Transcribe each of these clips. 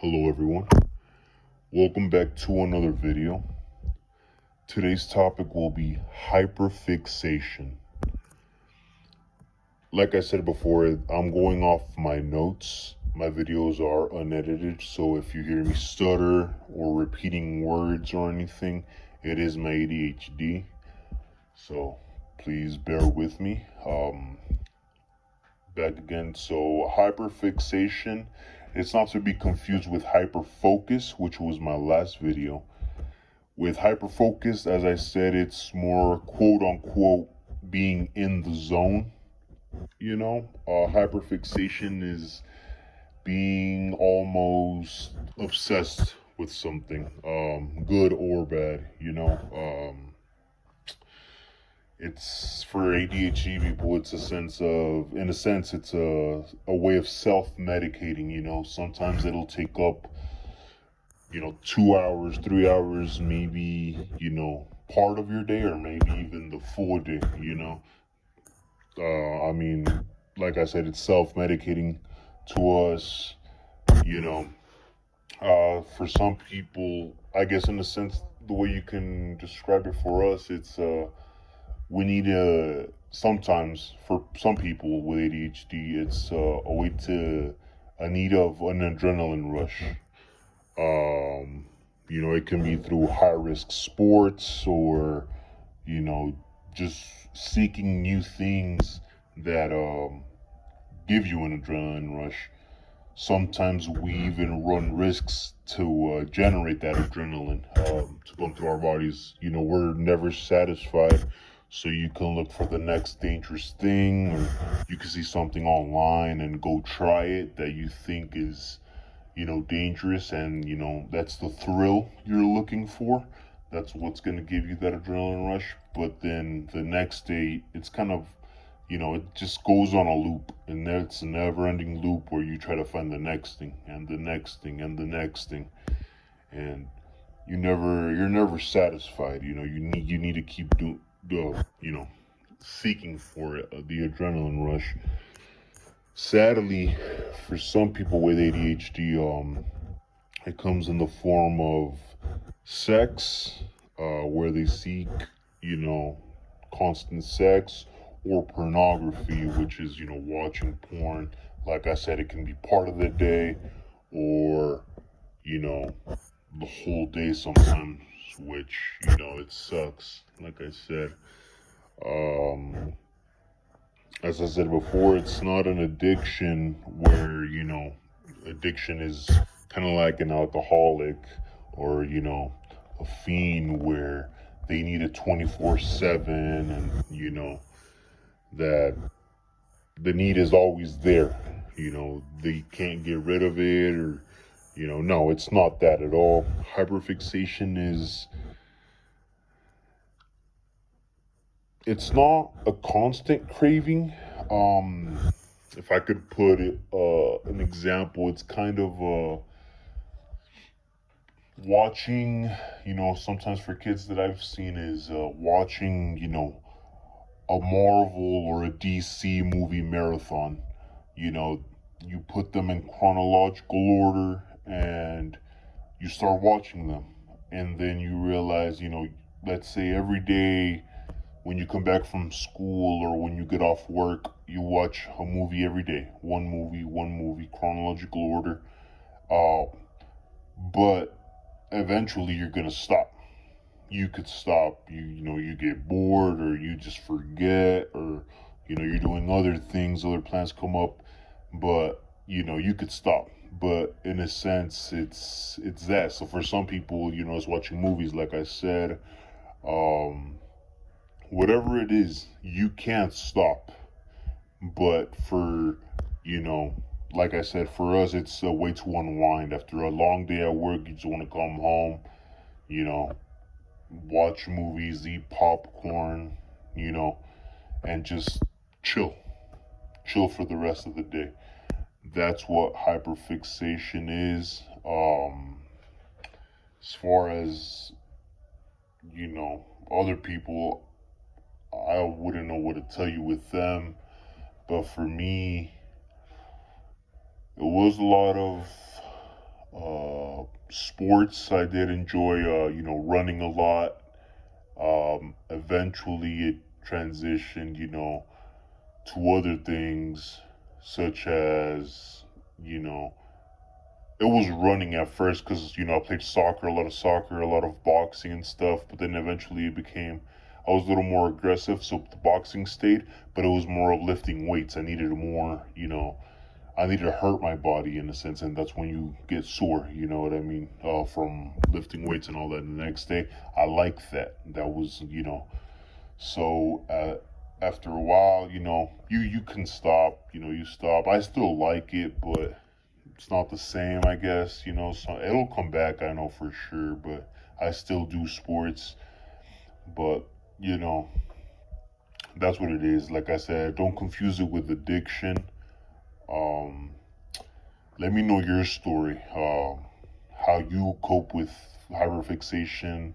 Hello everyone, welcome back to another video. Today's topic will be hyperfixation. Like I said before, I'm going off my notes. My videos are unedited, so if you hear me stutter or repeating words or anything, it is my ADHD. So please bear with me. Back again. So hyperfixation, it's not to be confused with hyperfocus, which was my last video. With hyperfocus, as I said, it's more quote unquote being in the zone. Hyperfixation is being almost obsessed with something, good or bad. It's for ADHD people. It's in a sense, it's a way of self-medicating. Sometimes it'll take up 2 hours, 3 hours, maybe, part of your day, or maybe even the full day, I mean, like I said, it's self-medicating to us, for some people, I guess in a sense, the way you can describe it for us, it's, we need sometimes for some people with ADHD, it's a need of an adrenaline rush. It can be through high risk sports or, just seeking new things that give you an adrenaline rush. Sometimes we even run risks to generate that adrenaline to pump through our bodies. We're never satisfied. So you can look for the next dangerous thing, or you can see something online and go try it that you think is dangerous, and that's the thrill you're looking for. That's what's going to give you that adrenaline rush. But then the next day, it's kind of, it just goes on a loop, and that's a never-ending loop where you try to find the next thing and the next thing and the next thing, and you're never satisfied. You need to keep doing seeking for it, the adrenaline rush. Sadly, for some people with ADHD, it comes in the form of sex, where they seek, constant sex, or pornography, which is, watching porn. Like I said, it can be part of the day, or, the whole day sometimes, which, it sucks. Like I said, as I said before, it's not an addiction where, addiction is kind of like an alcoholic or, a fiend where they need it 24/7, and, that the need is always there. They can't get rid of it, or, no, it's not that at all. Hyperfixation is, it's not a constant craving. If I could put it, an example, it's kind of watching, sometimes for kids that I've seen is watching, a Marvel or a DC movie marathon. You put them in chronological order and you start watching them. And then you realize, let's say every day when you come back from school or when you get off work, you watch a movie every day. One movie, chronological order. But eventually you're going to stop. You could stop. You get bored, or you just forget, or, you're doing other things, other plans come up, but, you could stop. But in a sense, it's that. So for some people, it's watching movies, like I said, whatever it is, you can't stop. But for, like I said, for us, it's a way to unwind. After a long day at work, you just want to come home, watch movies, eat popcorn, and just chill. Chill for the rest of the day. That's what hyperfixation is. As far as, other people, I wouldn't know what to tell you with them. But for me, it was a lot of Sports, I did enjoy, running a lot. Eventually, it transitioned, to other things, such as, you know, it was running at first because, I played soccer, a lot of boxing and stuff. But then eventually it became, I was a little more aggressive, so the boxing stayed, but it was more of lifting weights. I needed more, I needed to hurt my body in a sense, and that's when you get sore. You know what I mean? From lifting weights and all that. And the next day, I liked that. That was, So after a while, you can stop. You stop. I still like it, but it's not the same, I guess. So it'll come back. I know for sure, but I still do sports. But you know, that's what it is. Like I said, don't confuse it with addiction. Um, Let me know your story, how you cope with hyperfixation,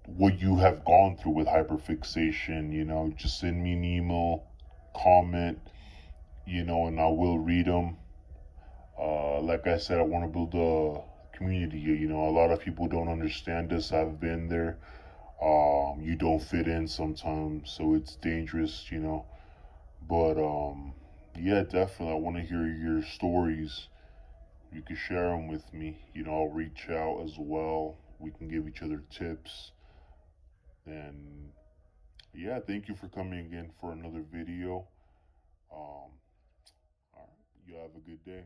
what you have gone through with hyperfixation. Just send me an email, comment, and I will read them. Like I said, I want to build a community. A lot of people don't understand this. I've been there. You don't fit in sometimes, so it's dangerous. But yeah, definitely, I want to hear your stories. You can share them with me. I'll reach out as well. We can give each other tips. And yeah, thank you for coming again for another video. All right, you have a good day.